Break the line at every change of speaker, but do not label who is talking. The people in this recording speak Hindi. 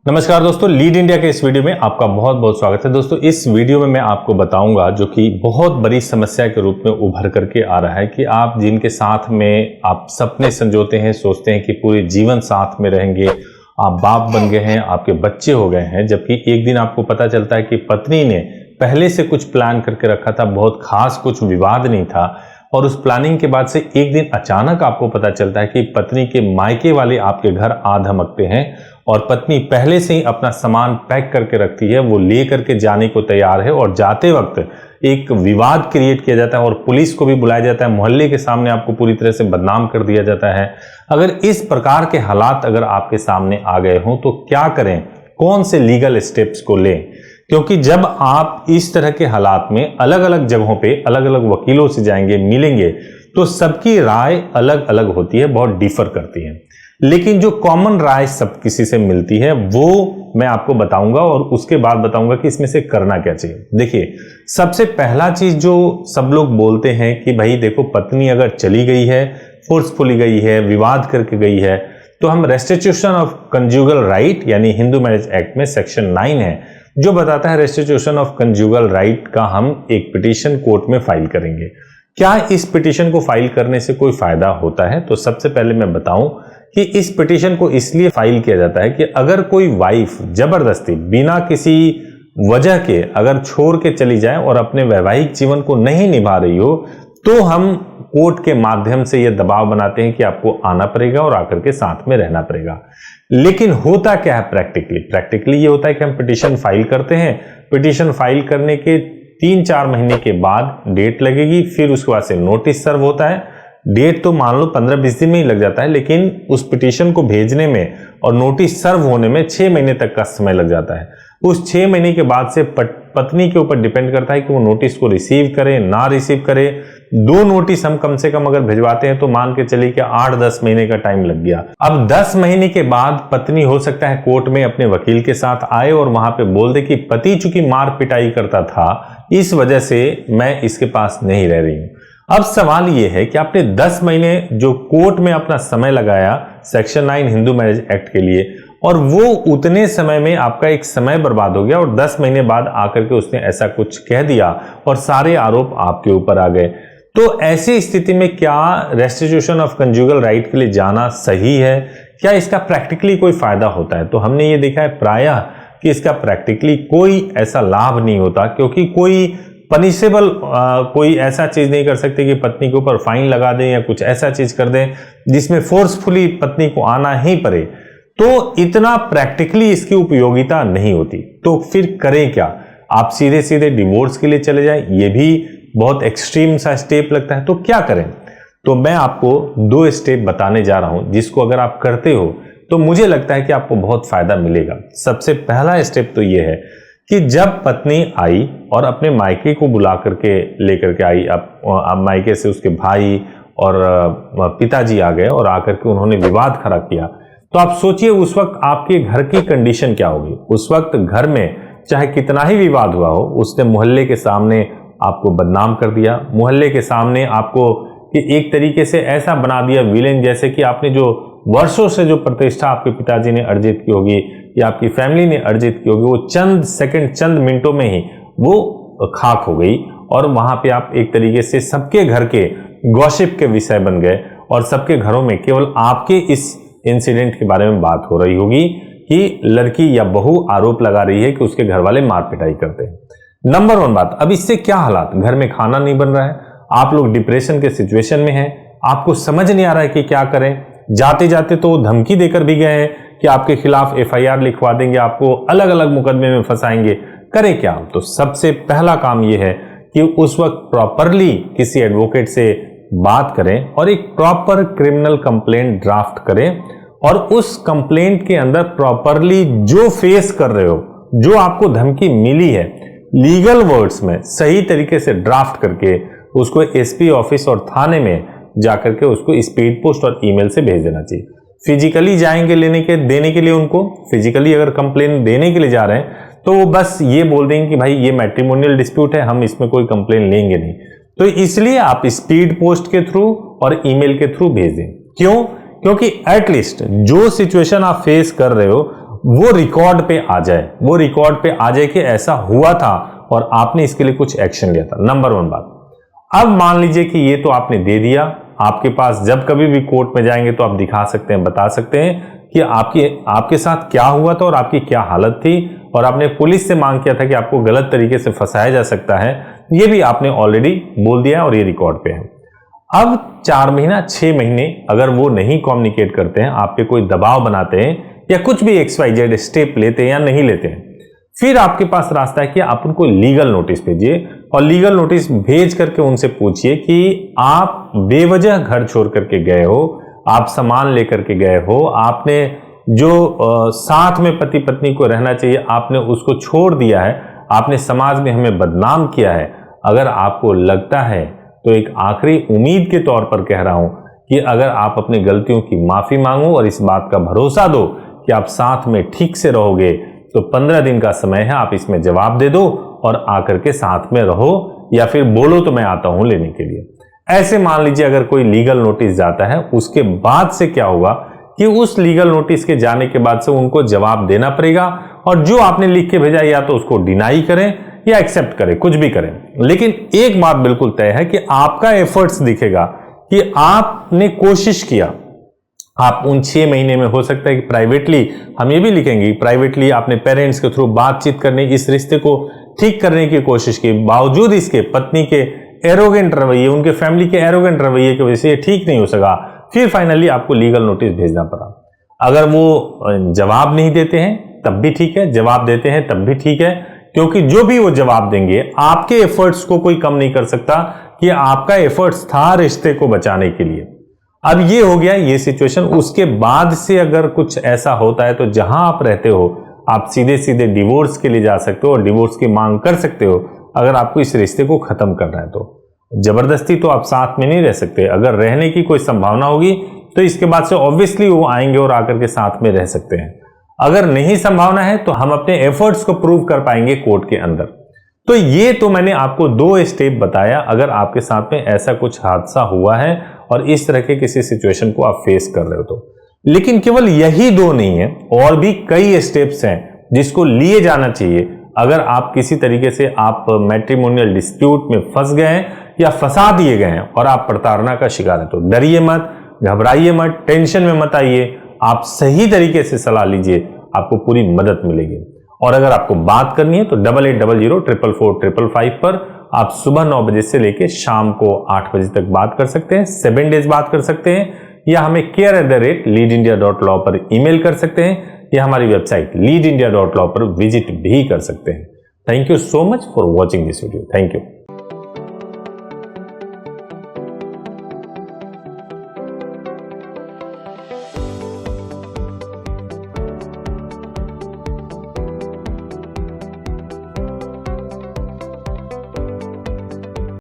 नमस्कार दोस्तों, लीड इंडिया के इस वीडियो में आपका बहुत बहुत स्वागत है। दोस्तों, इस वीडियो में मैं आपको बताऊंगा जो कि बहुत बड़ी समस्या के रूप में उभर करके आ रहा है कि आप जिनके साथ में आप सपने संजोते हैं, सोचते हैं कि पूरे जीवन साथ में रहेंगे, आप बाप बन गए हैं, आपके बच्चे हो गए हैं, जबकि एक दिन आपको पता चलता है कि पत्नी ने पहले से कुछ प्लान करके रखा था, बहुत खास कुछ विवाद नहीं था, और उस प्लानिंग के बाद से एक दिन अचानक आपको पता चलता है कि पत्नी के मायके वाले आपके घर आ धमकते हैं और पत्नी पहले से ही अपना सामान पैक करके रखती है, वो ले करके जाने को तैयार है और जाते वक्त एक विवाद क्रिएट किया जाता है और पुलिस को भी बुलाया जाता है, मोहल्ले के सामने आपको पूरी तरह से बदनाम कर दिया जाता है। अगर इस प्रकार के हालात अगर आपके सामने आ गए हों तो क्या करें, कौन से लीगल स्टेप्स को लें? क्योंकि जब आप इस तरह के हालात में अलग अलग जगहों पे अलग अलग वकीलों से जाएंगे, मिलेंगे, तो सबकी राय अलग अलग होती है, बहुत डिफर करती है। लेकिन जो कॉमन राय सब किसी से मिलती है वो मैं आपको बताऊंगा और उसके बाद बताऊंगा कि इसमें से करना क्या चाहिए। देखिए, सबसे पहला चीज जो सब लोग बोलते हैं कि भाई देखो, पत्नी अगर चली गई है, फोर्सफुली गई है, विवाद करके गई है, तो हम रेस्टिट्यूशन ऑफ कंजुगल राइट यानी हिंदू मैरिज एक्ट में सेक्शन 9 है जो बताता है रेस्टिट्यूशन ऑफ कंजुगल राइट का हम एक पिटीशन कोर्ट में फाइल करेंगे। क्या इस पिटीशन को फाइल करने से कोई फायदा होता है? तो सबसे पहले मैं बताऊं कि इस पिटीशन को इसलिए फाइल किया जाता है कि अगर कोई वाइफ जबरदस्ती बिना किसी वजह के अगर छोड़ के चली जाए और अपने वैवाहिक जीवन को नहीं निभा रही हो, तो हम कोर्ट के माध्यम से यह दबाव बनाते हैं कि आपको आना पड़ेगा और आकर के साथ में रहना पड़ेगा। लेकिन होता क्या है प्रैक्टिकली ये होता है कि हम पिटीशन फाइल करते हैं, पिटीशन फाइल करने के 3-4 महीने के बाद डेट लगेगी, फिर उसके बाद से नोटिस सर्व होता है। डेट तो मान लो 15-20 दिन में ही लग जाता है, लेकिन उस पिटीशन को भेजने में और नोटिस सर्व होने में 6 महीने तक का समय लग जाता है। उस 6 महीने के बाद से पत्नी के ऊपर डिपेंड करता है कि वो नोटिस को रिसीव करे ना रिसीव करे। 2 नोटिस हम कम से कम अगर भिजवाते हैं तो मान के चलिए कि 8-10 महीने का टाइम लग गया। अब 10 महीने के बाद पत्नी हो सकता है कोर्ट में अपने वकील के साथ आए और वहां पे बोल दे कि पति चूंकि मार पिटाई करता था, इस वजह से मैं इसके पास नहीं रह रही हूं। अब सवाल यह है कि आपने 10 महीने जो कोर्ट में अपना समय लगाया सेक्शन 9 हिंदू मैरिज एक्ट के लिए, और वो उतने समय में आपका एक समय बर्बाद हो गया और 10 महीने बाद आकर के उसने ऐसा कुछ कह दिया और सारे आरोप आपके ऊपर आ गए। तो ऐसी स्थिति में क्या रेस्टिट्यूशन ऑफ कंजुगल राइट के लिए जाना सही है? क्या इसका प्रैक्टिकली कोई फायदा होता है? तो हमने ये देखा है प्रायः कि इसका प्रैक्टिकली कोई ऐसा लाभ नहीं होता, क्योंकि कोई पनिशेबल कोई ऐसा चीज नहीं कर सकते कि पत्नी के ऊपर फाइन लगा दें या कुछ ऐसा चीज कर दें जिसमें फोर्सफुली पत्नी को आना ही पड़े। तो इतना प्रैक्टिकली इसकी उपयोगिता नहीं होती। तो फिर करें क्या? आप सीधे सीधे डिवोर्स के लिए चले जाएं, ये भी बहुत एक्सट्रीम सा स्टेप लगता है। तो क्या करें? तो मैं आपको 2 स्टेप बताने जा रहा हूं जिसको अगर आप करते हो तो मुझे लगता है कि आपको बहुत फायदा मिलेगा। सबसे पहला स्टेप तो यह है कि जब पत्नी आई और अपने मायके को बुला करके लेकर के आई, अब मायके से उसके भाई और पिताजी आ गए और आकर के उन्होंने विवाद खड़ा किया, तो आप सोचिए उस वक्त आपके घर की कंडीशन क्या होगी। उस वक्त घर में चाहे कितना ही विवाद हुआ हो, उसने मोहल्ले के सामने आपको बदनाम कर दिया, मोहल्ले के सामने आपको कि एक तरीके से ऐसा बना दिया विलेन, जैसे कि आपने जो वर्षों से जो प्रतिष्ठा आपके पिताजी ने अर्जित की होगी या आपकी फैमिली ने अर्जित की होगी, वो चंद सेकंड, चंद मिनटों में ही वो खाक हो गई। और वहां पे आप एक तरीके से सबके घर के गॉसिप के विषय बन गए और सबके घरों में केवल आपके इस इंसिडेंट के बारे में बात हो रही होगी कि लड़की या बहू आरोप लगा रही है कि उसके घर वाले मार पिटाई करते हैं। नंबर 1 बात, अब इससे क्या हालात? घर में खाना नहीं बन रहा है, आप लोग डिप्रेशन के सिचुएशन में हैं, आपको समझ नहीं आ रहा है कि क्या करें। जाते जाते तो धमकी देकर भी गए हैं कि आपके खिलाफ FIR लिखवा देंगे, आपको अलग अलग मुकदमे में फंसाएंगे। करें क्या? तो सबसे पहला काम यह है कि उस वक्त प्रॉपरली किसी एडवोकेट से बात करें और एक प्रॉपर क्रिमिनल कंप्लेंट ड्राफ्ट करें और उस कंप्लेंट के अंदर प्रॉपरली जो फेस कर रहे हो, जो आपको धमकी मिली है, लीगल वर्ड्स में सही तरीके से ड्राफ्ट करके उसको SP ऑफिस और थाने में जाकर के उसको स्पीड पोस्ट और ईमेल से भेज देना चाहिए। फिजिकली जाएंगे देने के लिए, उनको फिजिकली अगर कंप्लेन देने के लिए जा रहे हैं तो वो बस ये बोल देंगे कि भाई ये मैट्रिमोनियल डिस्प्यूट है, हम इसमें कोई कंप्लेन लेंगे नहीं। तो इसलिए आप स्पीड पोस्ट के थ्रू और ईमेल के थ्रू भेज दें। क्यों? क्योंकि एटलीस्ट जो सिचुएशन आप फेस कर रहे हो वो रिकॉर्ड पे आ जाए, वो रिकॉर्ड पे आ जाए कि ऐसा हुआ था और आपने इसके लिए कुछ एक्शन लिया था। नंबर 1 बात। अब मान लीजिए कि ये तो आपने दे दिया, आपके पास जब कभी भी कोर्ट में जाएंगे तो आप दिखा सकते हैं, बता सकते हैं कि आपके साथ क्या हुआ था और आपकी क्या हालत थी, और आपने पुलिस से मांग किया था कि आपको गलत तरीके से फंसाया जा सकता है, ये भी आपने ऑलरेडी बोल दिया और ये रिकॉर्ड पे है। अब 4 महीना 6 महीने अगर वो नहीं कम्युनिकेट करते हैं, आप पे कोई दबाव बनाते हैं या कुछ भी XYZ स्टेप लेते हैं या नहीं लेते हैं, फिर आपके पास रास्ता है कि आप उनको लीगल नोटिस भेजिए, और लीगल नोटिस भेज करके उनसे पूछिए कि आप बेवजह घर छोड़ करके गए हो, आप सामान लेकर के गए हो, आपने जो साथ में पति पत्नी को रहना चाहिए आपने उसको छोड़ दिया है, आपने समाज में हमें बदनाम किया है। अगर आपको लगता है तो एक आखिरी उम्मीद के तौर पर कह रहा हूं कि अगर आप अपनी गलतियों की माफी मांगो और इस बात का भरोसा दो कि आप साथ में ठीक से रहोगे, तो 15 दिन का समय है, आप इसमें जवाब दे दो और आकर के साथ में रहो, या फिर बोलो तो मैं आता हूं लेने के लिए। ऐसे मान लीजिए अगर कोई लीगल नोटिस जाता है, उसके बाद से क्या होगा कि उस लीगल नोटिस के जाने के बाद से उनको जवाब देना पड़ेगा, और जो आपने लिख के भेजा या तो उसको डिनाई करें या एक्सेप्ट करें, कुछ भी करें। लेकिन एक बात बिल्कुल तय है कि आपका एफर्ट्स दिखेगा कि आपने कोशिश किया। आप उन 6 महीने में हो सकता है कि प्राइवेटली, हम ये भी लिखेंगे, प्राइवेटली आपने पेरेंट्स के थ्रू बातचीत करने, इस रिश्ते को ठीक करने की कोशिश की, बावजूद इसके पत्नी के एरोगेंट रवैये, उनके फैमिली के एरोगेंट रवैये की वजह से ये ठीक नहीं हो सका, फिर फाइनली आपको लीगल नोटिस भेजना पड़ा। अगर वो जवाब नहीं देते हैं तब भी ठीक है, जवाब देते हैं तब भी ठीक है, क्योंकि जो भी वो जवाब देंगे आपके एफर्ट्स को कोई कम नहीं कर सकता कि आपका एफर्ट्स था रिश्ते को बचाने के लिए। अब ये हो गया ये सिचुएशन। उसके बाद से अगर कुछ ऐसा होता है तो जहां आप रहते हो आप सीधे सीधे डिवोर्स के लिए जा सकते हो और डिवोर्स की मांग कर सकते हो, अगर आपको इस रिश्ते को खत्म करना है तो। जबरदस्ती तो आप साथ में नहीं रह सकते। अगर रहने की कोई संभावना होगी तो इसके बाद से ऑब्वियसली वो आएंगे और आकर के साथ में रह सकते हैं। अगर नहीं संभावना है तो हम अपने एफर्ट्स को प्रूव कर पाएंगे कोर्ट के अंदर। तो ये तो मैंने आपको 2 स्टेप बताया। अगर आपके साथ में ऐसा कुछ हादसा हुआ है और इस तरह के किसी सिचुएशन को आप फेस कर रहे हो तो, लेकिन केवल यही 2 नहीं है, और भी कई स्टेप्स हैं जिसको लिए जाना चाहिए। अगर आप किसी तरीके से आप मैट्रिमोनियल डिस्प्यूट में फंस गए हैं या फंसा दिए गए हैं और आप प्रताड़ना का शिकार है, तो डरिए मत, घबराइए मत, टेंशन में मत आइए। आप सही तरीके से सलाह लीजिए, आपको पूरी मदद मिलेगी। और अगर आपको बात करनी है तो 8800444555 पर आप सुबह 9 बजे से लेकर शाम को 8 बजे तक बात कर सकते हैं, 7 डेज बात कर सकते हैं, या हमें care@leadindia.law पर ईमेल कर सकते हैं, या हमारी वेबसाइट leadindia.law पर विजिट भी कर सकते हैं। Thank you so much for watching this video. Thank you.